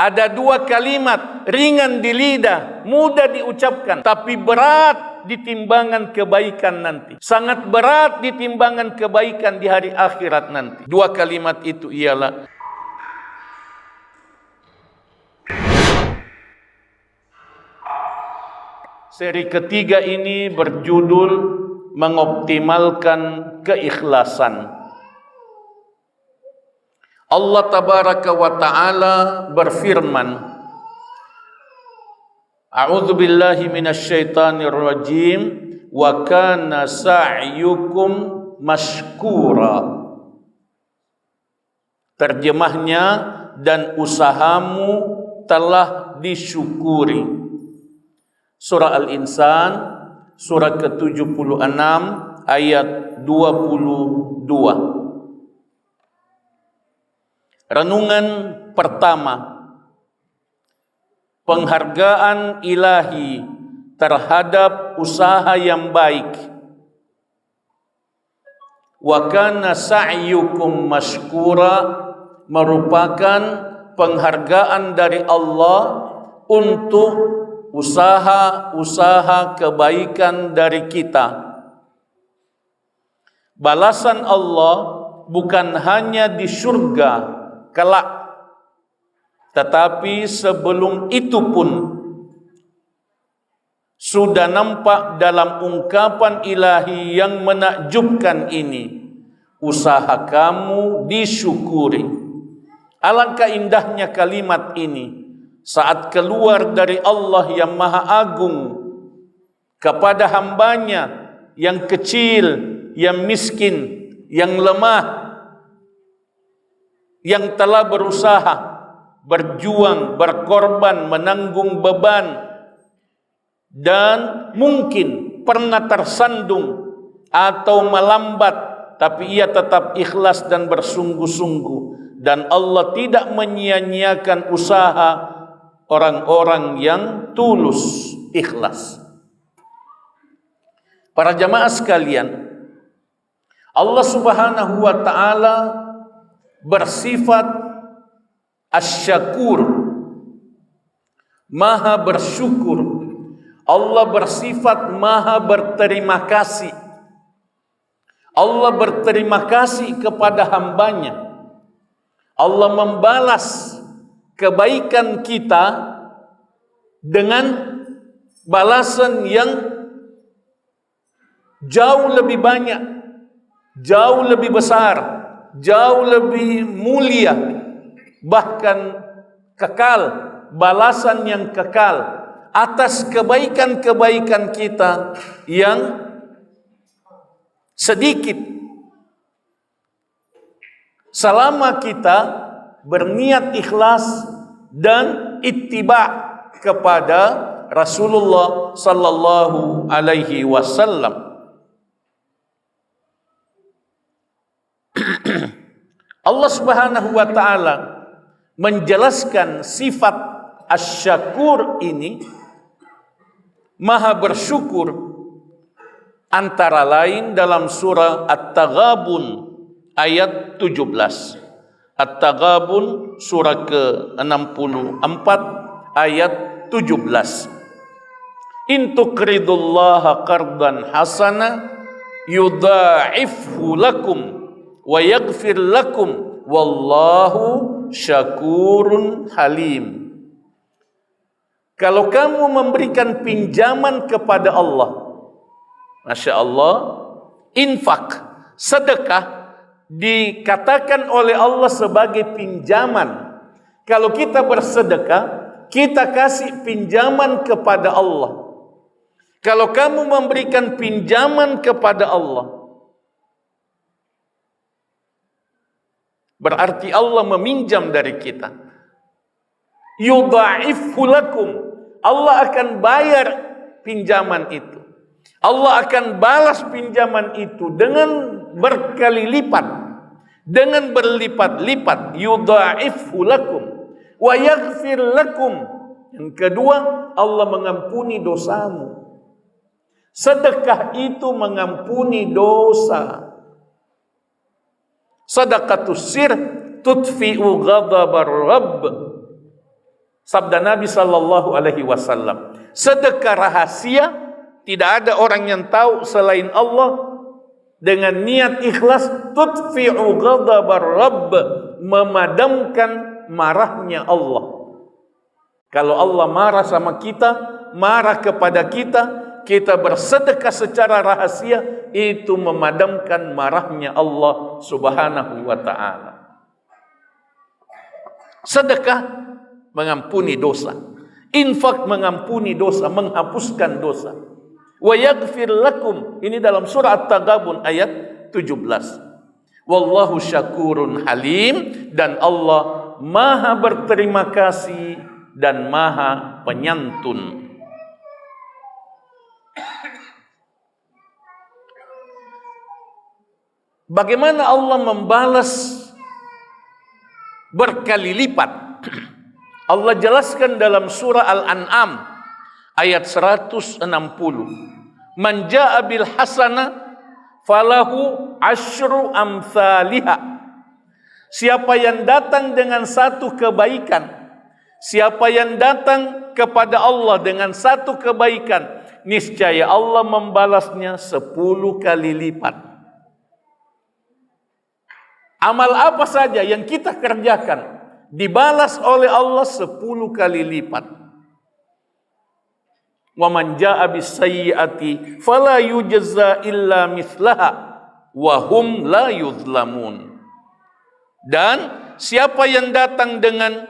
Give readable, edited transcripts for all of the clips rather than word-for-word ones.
Ada dua kalimat ringan di lidah, mudah diucapkan, tapi berat di timbangan kebaikan nanti. Sangat berat di timbangan kebaikan di hari akhirat nanti. Dua kalimat itu ialah seri ketiga ini berjudul mengoptimalkan keikhlasan. Allah tabaraka wa ta'ala berfirman, A'udzu billahi minasyaitonir rajim, wa kana sa'yukum mashkura. Terjemahnya, dan usahamu telah disyukuri. Surah Al-Insan, surah ke-76 ayat 22. Renungan pertama, penghargaan ilahi terhadap usaha yang baik. Wa kana sa'yukum mashkura merupakan penghargaan dari Allah untuk usaha-usaha kebaikan dari kita. Balasan Allah bukan hanya di surga kelak, tetapi sebelum itu pun sudah nampak dalam ungkapan ilahi yang menakjubkan ini, usaha kamu disyukuri. Alangkah indahnya kalimat ini saat keluar dari Allah yang Maha Agung kepada hambanya yang kecil, yang miskin, yang lemah, yang telah berusaha, berjuang, berkorban, menanggung beban, dan mungkin pernah tersandung atau melambat, tapi ia tetap ikhlas dan bersungguh-sungguh. Dan Allah tidak menyia-nyiakan usaha orang-orang yang tulus, ikhlas. Para jamaah sekalian, Allah Subhanahu wa ta'ala bersifat asy-syakur, maha bersyukur. Allah bersifat maha berterima kasih. Allah berterima kasih kepada hambanya. Allah membalas kebaikan kita dengan balasan yang jauh lebih banyak, jauh lebih besar, jauh lebih mulia, bahkan kekal, balasan yang kekal atas kebaikan-kebaikan kita yang sedikit, selama kita berniat ikhlas dan ittiba kepada Rasulullah sallallahu alaihi wasallam. Allah Subhanahu wa ta'ala menjelaskan sifat asy-syakur ini, maha bersyukur, antara lain dalam surah At-Taghabun ayat 17. At-Taghabun surah ke-64 ayat 17. In tuqridullaha qardan hasana yudha'ifhu lakum wa yaghfir lakum wallahu syakurun halim. Kalau kamu memberikan pinjaman kepada Allah, Masya Allah, infak, sedekah dikatakan oleh Allah sebagai pinjaman. Kalau kita bersedekah, kita kasih pinjaman kepada Allah. Kalau kamu memberikan pinjaman kepada Allah, berarti Allah meminjam dari kita. Yudha'ifhu lakum, Allah akan bayar pinjaman itu. Allah akan balas pinjaman itu dengan berkali lipat, dengan berlipat-lipat. Yudha'ifhu lakum wa yaghfir lakum. Yang kedua, Allah mengampuni dosamu. Sedekah itu mengampuni dosa. Sadaqatus sir tutfi'u ghadabar rabb. Sabda Nabi sallallahu alaihi wasallam, sedekah rahasia tidak ada orang yang tahu selain Allah, dengan niat ikhlas tudfi'u ghadabar Rabb, memadamkan marahnya Allah. Kalau Allah marah sama kita, marah kepada kita, kita bersedekah secara rahasia, itu memadamkan marahnya Allah Subhanahu wa ta'ala. Sedekah mengampuni dosa, infak mengampuni dosa, menghapuskan dosa. Wa yaghfir lakum, ini dalam surah At-Taghabun ayat 17. Wallahu syakurun halim, dan Allah maha berterima kasih dan maha penyantun. Bagaimana Allah membalas berkali lipat? Allah jelaskan dalam surah Al-An'am ayat 160. Man jaa bil hasanah falahu asyru amsalihha. Siapa yang datang dengan satu kebaikan, siapa yang datang kepada Allah dengan satu kebaikan, niscaya Allah membalasnya 10 kali lipat. Amal apa saja yang kita kerjakan dibalas oleh Allah 10 kali lipat. Wa man jaa bis sayyiati fala yujza illa mithlaha wa hum la yuzlamun. Dan siapa yang datang dengan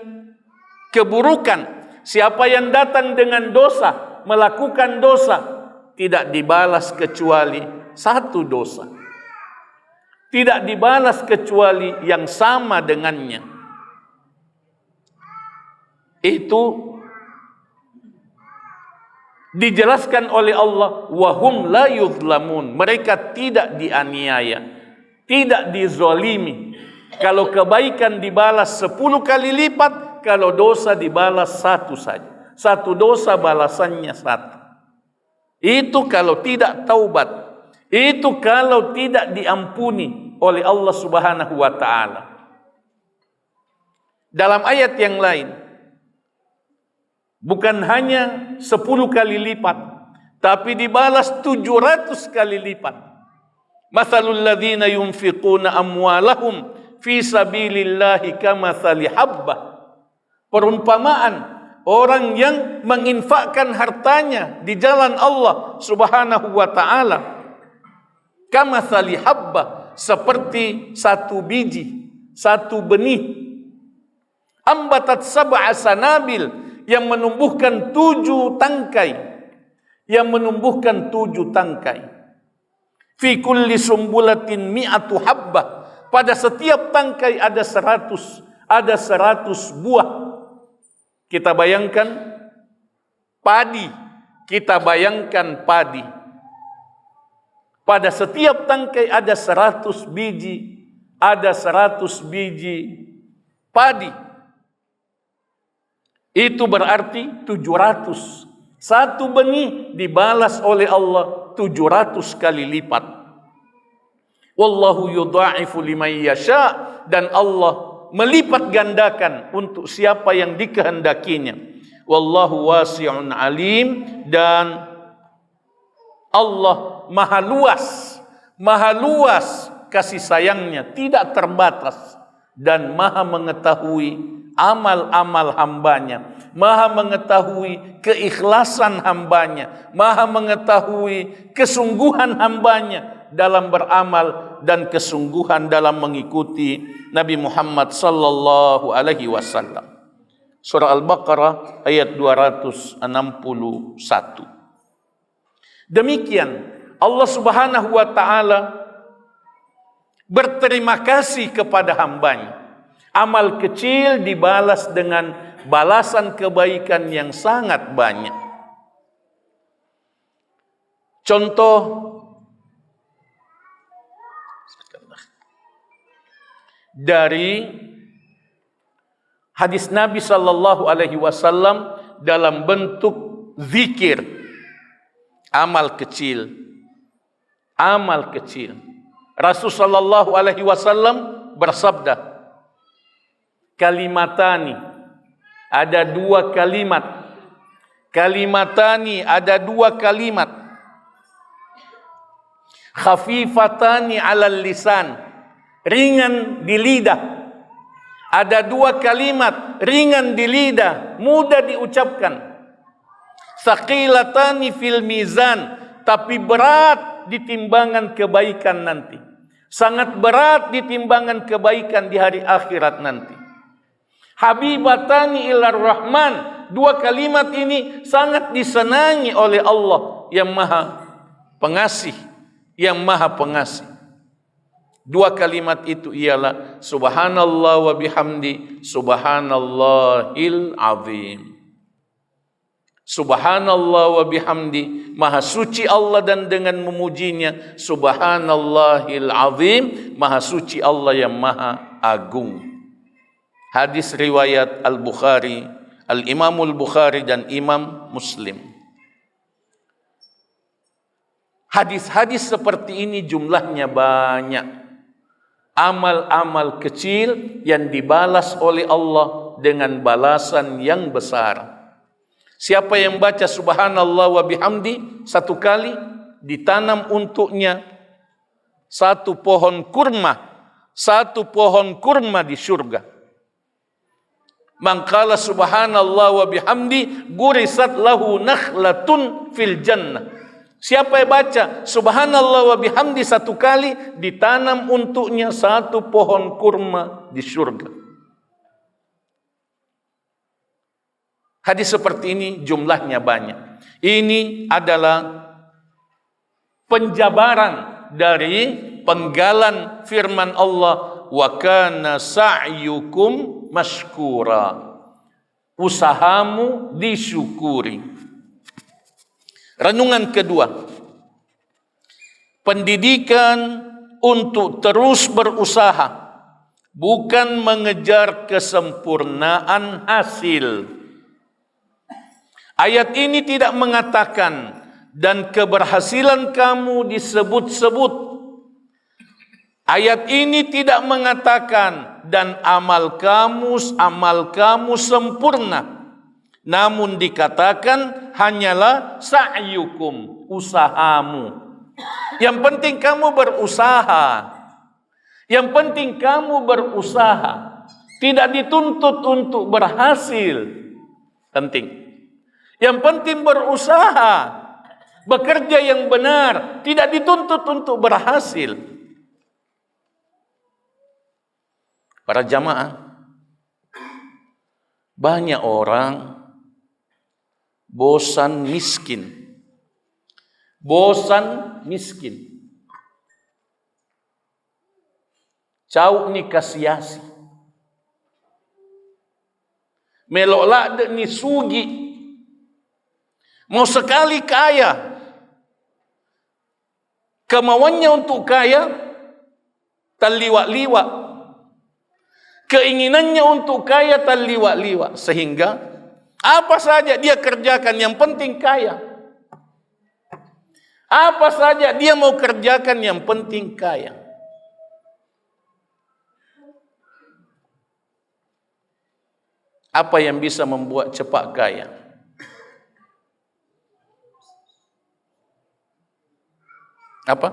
keburukan, siapa yang datang dengan dosa, melakukan dosa, tidak dibalas kecuali satu dosa. Tidak dibalas kecuali yang sama dengannya. Itu dijelaskan oleh Allah, wahum la yuzlamun, mereka tidak dianiaya, tidak dizolimi. Kalau kebaikan dibalas 10 kali lipat, kalau dosa dibalas satu saja. Satu dosa balasannya satu. Itu kalau tidak taubat, itu kalau tidak diampuni oleh Allah Subhanahu wa ta'ala. Dalam ayat yang lain, bukan hanya 10 kali lipat, tapi dibalas 700 kali lipat. Mathalul ladzina yunfiquna amwalahum fi sabilillahi kamathali habbah. Perumpamaan orang yang menginfakkan hartanya di jalan Allah Subhanahu wa ta'ala. Kamathali habbah, seperti satu biji, satu benih. Ambatat sab'a sanabil, yang menumbuhkan 7 tangkai, yang menumbuhkan 7 tangkai. Fi kulli sumbulatin mi'atu habbah, pada setiap tangkai ada 100 buah. Kita bayangkan padi, kita bayangkan padi. Pada setiap tangkai ada 100 biji, ada 100 biji padi. Itu berarti 700. Satu benih dibalas oleh Allah 700 kali lipat. Wallahu yudha'ifu liman yasha, dan Allah melipat gandakan untuk siapa yang dikehendakinya. Wallahu wasi'un alim, dan Allah maha luas kasih sayangnya, tidak terbatas, dan maha mengetahui amal-amal hambanya, maha mengetahui keikhlasan hambanya, maha mengetahui kesungguhan hambanya dalam beramal dan kesungguhan dalam mengikuti Nabi Muhammad sallallahu alaihi wasallam. Surah Al-Baqarah ayat 261. Demikian Allah Subhanahu wa ta'ala berterima kasih kepada hambanya. Amal kecil dibalas dengan balasan kebaikan yang sangat banyak. Contoh dari hadis Nabi sallallahu alaihi wasallam dalam bentuk zikir, amal kecil. Rasul sallallahu alaihi wasallam bersabda, kalimatani ada dua kalimat. Kalimatani, ada dua kalimat. Khafifatani 'alal lisan, ringan di lidah. Ada dua kalimat ringan di lidah, mudah diucapkan. Tsaqilatani fil mizan, tapi berat di timbangan kebaikan nanti. Sangat berat di timbangan kebaikan di hari akhirat nanti. Habibatani ilar rahman, dua kalimat ini sangat disenangi oleh Allah yang maha pengasih, yang maha pengasih. Dua kalimat itu ialah subhanallah wa bihamdi, subhanallahil azim. Subhanallah wa bihamdi, maha suci Allah dan dengan memujinya. Subhanallahil azim, maha suci Allah yang maha agung. Hadis riwayat Al-Bukhari, Al-Imamul Bukhari dan Imam Muslim. Hadis-hadis seperti ini jumlahnya banyak. Amal-amal kecil yang dibalas oleh Allah dengan balasan yang besar. Siapa yang baca subhanallah wa bihamdi satu kali, ditanam untuknya satu pohon kurma di surga. Man qala subhanallah wa bihamdi gurisat lahu nakhlatun fil jannah. Siapa yang baca subhanallah wa bihamdi satu kali, ditanam untuknya satu pohon kurma di surga. Hadis seperti ini jumlahnya banyak. Ini adalah penjabaran dari penggalan firman Allah, wa kana sa'yukum mashkura. Usahamu disyukuri. Renungan kedua. Pendidikan untuk terus berusaha, bukan mengejar kesempurnaan hasil. Ayat ini tidak mengatakan dan keberhasilan kamu disebut-sebut. Ayat ini tidak mengatakan dan amal kamu sempurna. Namun dikatakan hanyalah sa'yukum, usahamu. Yang penting kamu berusaha. Yang penting kamu berusaha. Tidak dituntut untuk berhasil. Penting. Yang penting berusaha, bekerja yang benar, tidak dituntut untuk berhasil. Para jamaah, banyak orang bosan miskin. Bosan miskin. Cau ni kasiasi. Melolak de ni sugi. Mau sekali kaya, kemauannya untuk kaya terliwat-liwat. Keinginannya untuk kaya terliwat-liwat. Sehingga apa saja dia kerjakan, yang penting kaya. Apa saja dia mau kerjakan, yang penting kaya. Apa yang bisa membuat cepat kaya? Apa?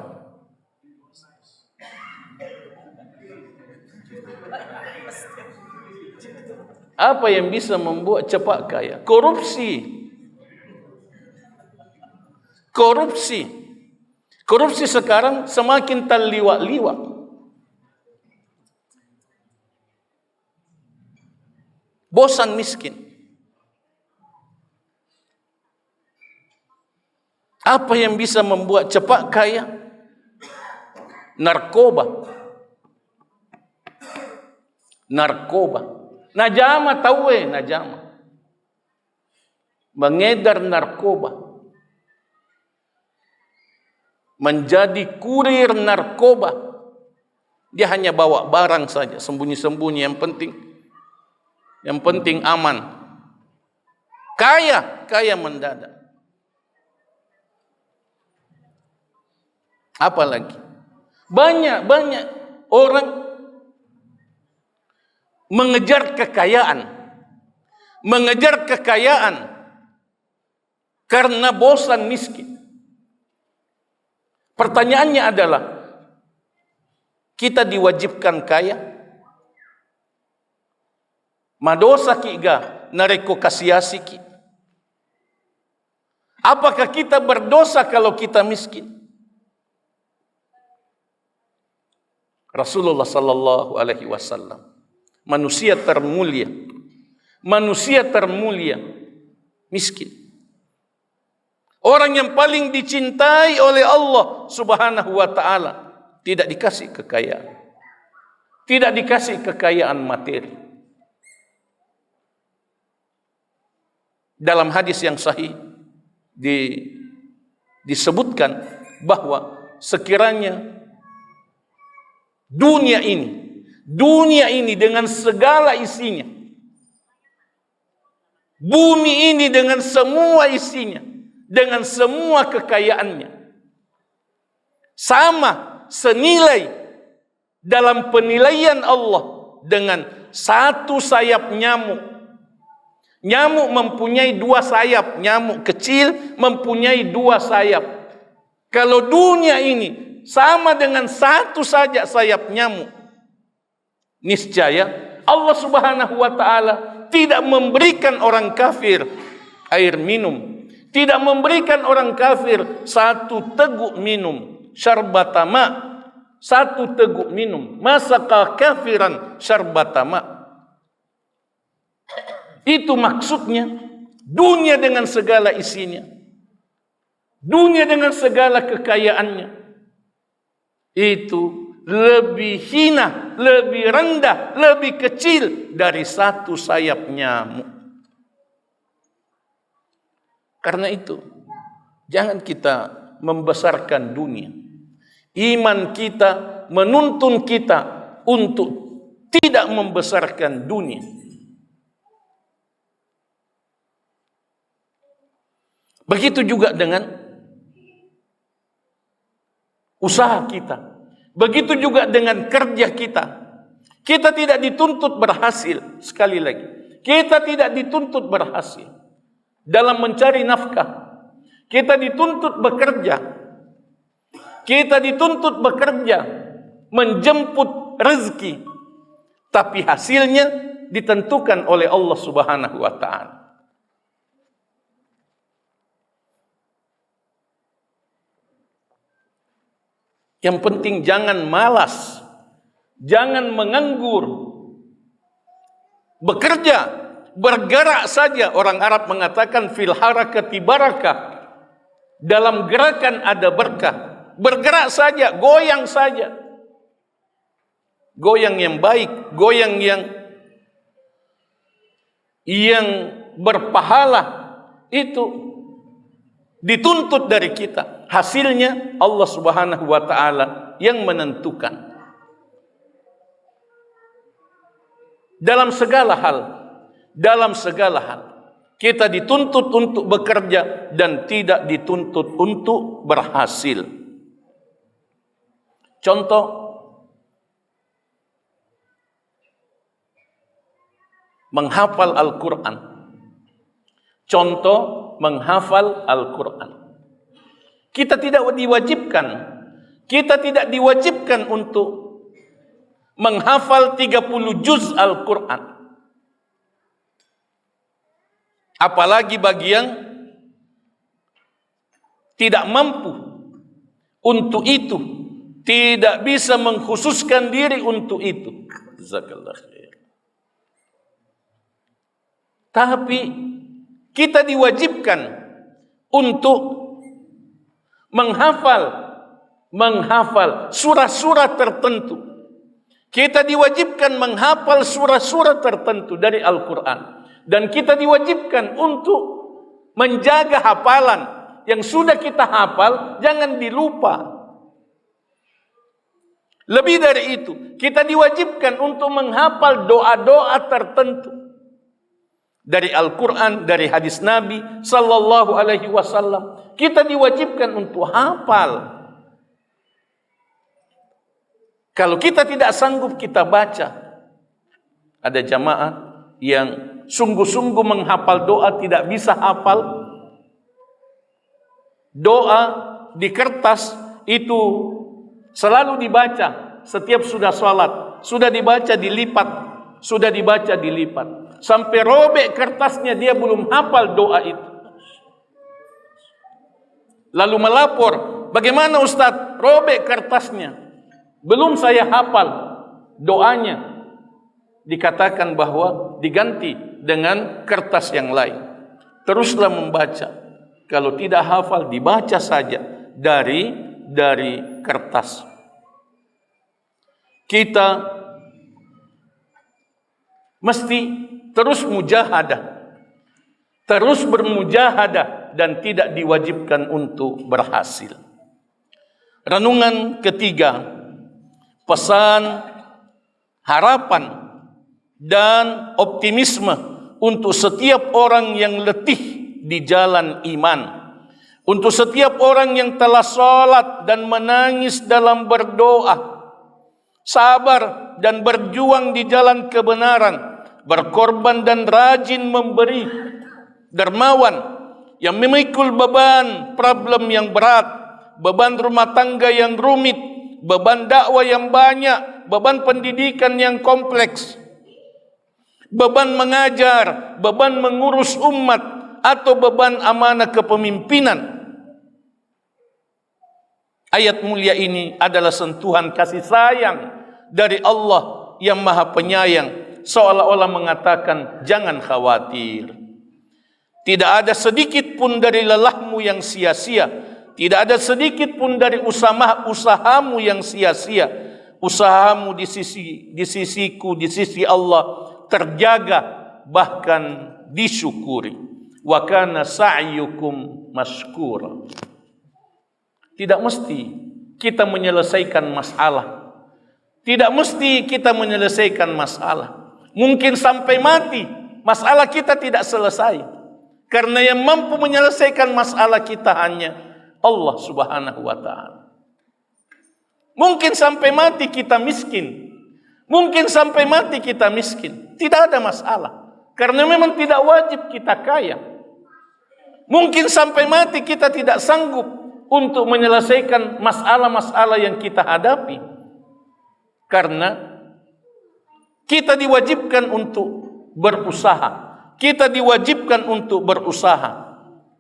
Apa yang bisa membuat cepat kaya? Korupsi. Korupsi. Korupsi sekarang semakin terliwat-liwat. Bosan miskin. Apa yang bisa membuat cepat kaya? Narkoba. Narkoba. Najama tahu najama. Mengedar narkoba. Menjadi kurir narkoba. Dia hanya bawa barang saja, sembunyi-sembunyi, yang penting aman. Kaya mendadak. Apalagi banyak orang mengejar kekayaan, mengejar kekayaan karena bosan miskin. Pertanyaannya adalah, kita diwajibkan kaya? Madosa ki ga nareko kasiasi ki? Apakah kita berdosa kalau kita miskin? Rasulullah sallallahu alaihi wasallam, manusia termulia miskin. Orang yang paling dicintai oleh Allah subhanahu wa ta'ala tidak dikasih kekayaan, tidak dikasih kekayaan materi. Dalam hadis yang sahih disebutkan bahwa sekiranya dunia ini dengan segala isinya, bumi ini dengan semua isinya, dengan semua kekayaannya, sama senilai dalam penilaian Allah dengan satu sayap nyamuk. Nyamuk mempunyai dua sayap, nyamuk kecil mempunyai dua sayap. Kalau dunia ini sama dengan satu saja sayap nyamuk, niscaya Allah subhanahu wa ta'ala tidak memberikan orang kafir air minum, tidak memberikan orang kafir satu teguk minum, syarbatama, satu teguk minum, masaka kafiran syarbatama. Itu maksudnya, dunia dengan segala isinya, dunia dengan segala kekayaannya, itu lebih hina, lebih rendah, lebih kecil dari satu sayap nyamuk. Karena itu, jangan kita membesarkan dunia. Iman kita menuntun kita untuk tidak membesarkan dunia. Begitu juga dengan usaha kita. Begitu juga dengan kerja kita. Kita tidak dituntut berhasil. Sekali lagi, kita tidak dituntut berhasil dalam mencari nafkah. Kita dituntut bekerja. Kita dituntut bekerja, menjemput rezeki. Tapi hasilnya ditentukan oleh Allah subhanahu wa ta'ala. Yang penting jangan malas, jangan menganggur. Bekerja, bergerak saja. Orang Arab mengatakan fil harakati barakah. Dalam gerakan ada berkah. Bergerak saja, goyang saja. Goyang yang baik, goyang yang berpahala, itu dituntut dari kita. Hasilnya Allah subhanahu wa ta'ala yang menentukan. Dalam segala hal kita dituntut untuk bekerja dan tidak dituntut untuk berhasil. Contoh, menghafal Al-Quran. Contoh, menghafal Al-Quran. Kita tidak diwajibkan untuk menghafal 30 juz Al-Quran. Apalagi bagi yang tidak mampu untuk itu, tidak bisa mengkhususkan diri untuk itu. Jazakallah khair. Tapi kita diwajibkan untuk menghafal surah-surah tertentu. Kita diwajibkan menghafal surah-surah tertentu dari Al-Quran. Dan kita diwajibkan untuk menjaga hafalan. Yang sudah kita hafal, jangan dilupa. Lebih dari itu, kita diwajibkan untuk menghafal doa-doa tertentu. Dari Al-Quran, dari hadis Nabi sallallahu alaihi wasallam. Kita diwajibkan untuk hafal. Kalau kita tidak sanggup, kita baca. Ada jamaah yang sungguh-sungguh menghafal doa tidak bisa hafal. Doa di kertas itu selalu dibaca setiap sudah sholat. Sudah dibaca dilipat, sudah dibaca dilipat. Sampai robek kertasnya dia belum hafal doa itu. Lalu melapor, bagaimana Ustadz? Robek kertasnya, belum saya hafal doanya. Dikatakan bahwa diganti dengan kertas yang lain. Teruslah membaca. Kalau tidak hafal, dibaca saja dari kertas. Kita mesti terus mujahadah, terus bermujahadah, dan tidak diwajibkan untuk berhasil. Renungan ketiga, pesan, harapan, dan optimisme untuk setiap orang yang letih di jalan iman, untuk setiap orang yang telah sholat dan menangis dalam berdoa, sabar dan berjuang di jalan kebenaran, berkorban dan rajin memberi, dermawan, yang memikul beban problem yang berat, beban rumah tangga yang rumit, beban dakwah yang banyak, beban pendidikan yang kompleks, beban mengajar, beban mengurus umat, atau beban amanah kepemimpinan. Ayat mulia ini adalah sentuhan kasih sayang dari Allah yang Maha Penyayang, seolah-olah mengatakan, jangan khawatir. Tidak ada sedikit pun dari lelahmu yang sia-sia. Tidak ada sedikit pun dari usahamu yang sia-sia. Usahamu di sisiku, di sisi Allah terjaga, bahkan disyukuri. Wa kana sa'yukum mashkura. Tidak mesti kita menyelesaikan masalah. Tidak mesti kita menyelesaikan masalah. Mungkin sampai mati masalah kita tidak selesai. Karena yang mampu menyelesaikan masalah kita hanya Allah Subhanahu wa ta'ala. Mungkin sampai mati kita miskin. Mungkin sampai mati kita miskin. Tidak ada masalah. Karena memang tidak wajib kita kaya. Mungkin sampai mati kita tidak sanggup untuk menyelesaikan masalah-masalah yang kita hadapi. Karena kita diwajibkan untuk berusaha. Kita diwajibkan untuk berusaha.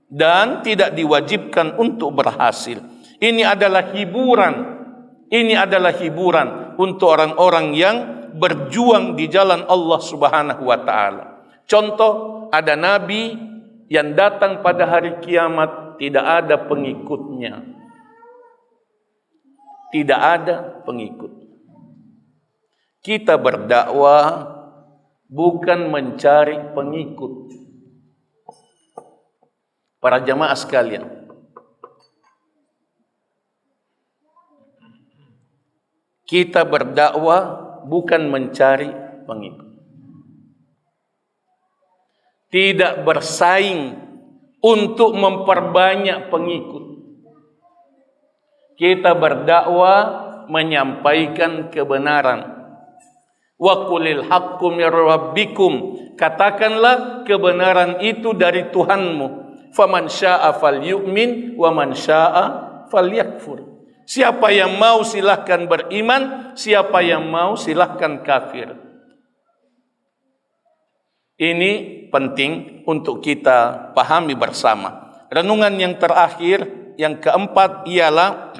Dan tidak diwajibkan untuk berhasil. Ini adalah hiburan. Ini adalah hiburan untuk orang-orang yang berjuang di jalan Allah Subhanahu wa ta'ala. Contoh, ada nabi yang datang pada hari kiamat tidak ada pengikutnya. Tidak ada pengikut. Kita berdakwah bukan mencari pengikut. Para jamaah sekalian, kita berdakwah bukan mencari pengikut. Tidak bersaing untuk memperbanyak pengikut. Kita berdakwah menyampaikan kebenaran. Wa qulil haqqu mir rabbikum, katakanlah kebenaran itu dari Tuhanmu. Faman syaa'a falyu'min wa man syaa'a falyakfur. Siapa yang mau silahkan beriman, siapa yang mau silahkan kafir. Ini penting untuk kita pahami bersama. Renungan yang terakhir, yang keempat, ialah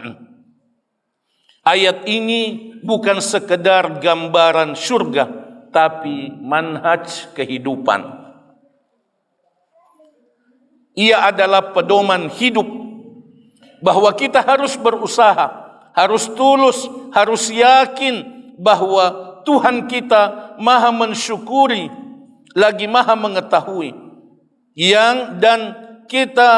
ayat ini bukan sekedar gambaran surga, tapi manhaj kehidupan. Ia adalah pedoman hidup bahwa kita harus berusaha, harus tulus, harus yakin bahwa Tuhan kita Maha mensyukuri, lagi Maha mengetahui, dan kita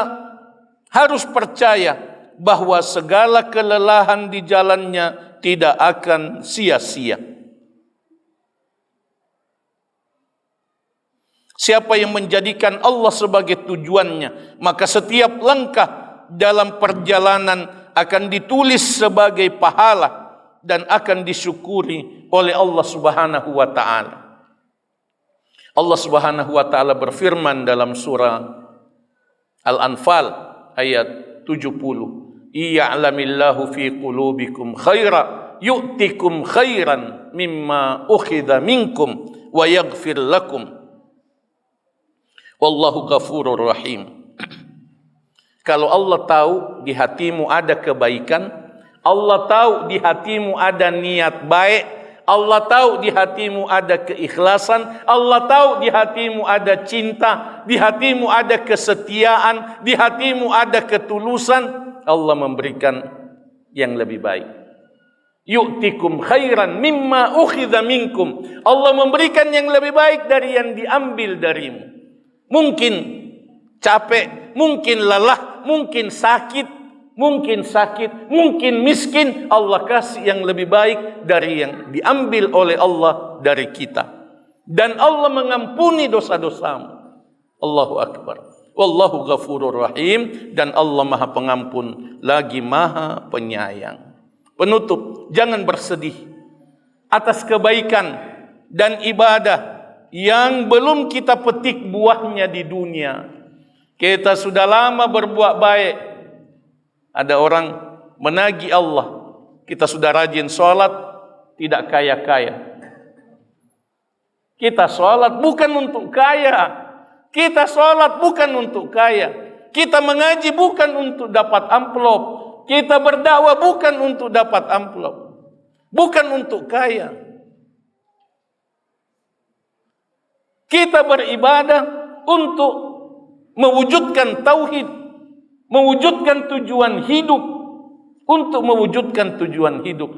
harus percaya bahwa segala kelelahan di jalannya tidak akan sia-sia. Siapa yang menjadikan Allah sebagai tujuannya, maka setiap langkah dalam perjalanan akan ditulis sebagai pahala dan akan disyukuri oleh Allah Subhanahu wa ta'ala. Allah Subhanahu wa taala berfirman dalam surah Al-Anfal ayat 70, "Iya'lamillahu fi qulubikum khaira yu'tikum khairan mimma ukhidha minkum wa yaghfir lakum wallahu ghafurur rahim." Kalau Allah tahu di hatimu ada kebaikan, Allah tahu di hatimu ada niat baik, Allah tahu di hatimu ada keikhlasan, Allah tahu di hatimu ada cinta, di hatimu ada kesetiaan, di hatimu ada ketulusan, Allah memberikan yang lebih baik. Yu'tikum khairan mimma ukhidha minkum. Allah memberikan yang lebih baik dari yang diambil darimu. Mungkin capek, mungkin lelah, mungkin sakit, mungkin miskin, Allah kasih yang lebih baik dari yang diambil oleh Allah dari kita. Dan Allah mengampuni dosa-dosamu. Allahu Akbar. Wallahu ghafurur rahim. Dan Allah Maha Pengampun lagi Maha Penyayang. Penutup, jangan bersedih atas kebaikan dan ibadah yang belum kita petik buahnya di dunia. Kita sudah lama berbuat baik. Ada orang menagih Allah. Kita sudah rajin sholat, tidak kaya-kaya. Kita sholat bukan untuk kaya. Kita sholat bukan untuk kaya. Kita mengaji bukan untuk dapat amplop. Kita berdakwah bukan untuk dapat amplop. Bukan untuk kaya. Kita beribadah untuk mewujudkan tauhid, mewujudkan tujuan hidup. Untuk mewujudkan tujuan hidup,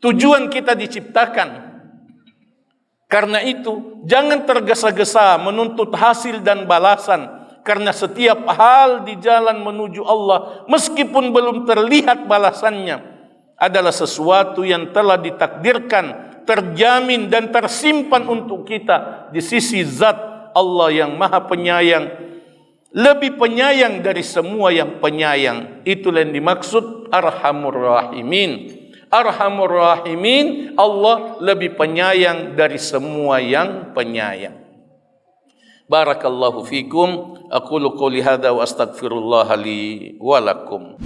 tujuan kita diciptakan. Karena itu jangan tergesa-gesa menuntut hasil dan balasan, karena setiap hal di jalan menuju Allah, meskipun belum terlihat balasannya, adalah sesuatu yang telah ditakdirkan, terjamin dan tersimpan untuk kita di sisi zat Allah yang Maha Penyayang, lebih penyayang dari semua yang penyayang. Itulah yang dimaksud Arhamur Rahimin. Arhamur Rahimin, Allah lebih penyayang dari semua yang penyayang. Barakallahu fikum. Aqulu qouli hadza wa astaghfirullah li wa lakum.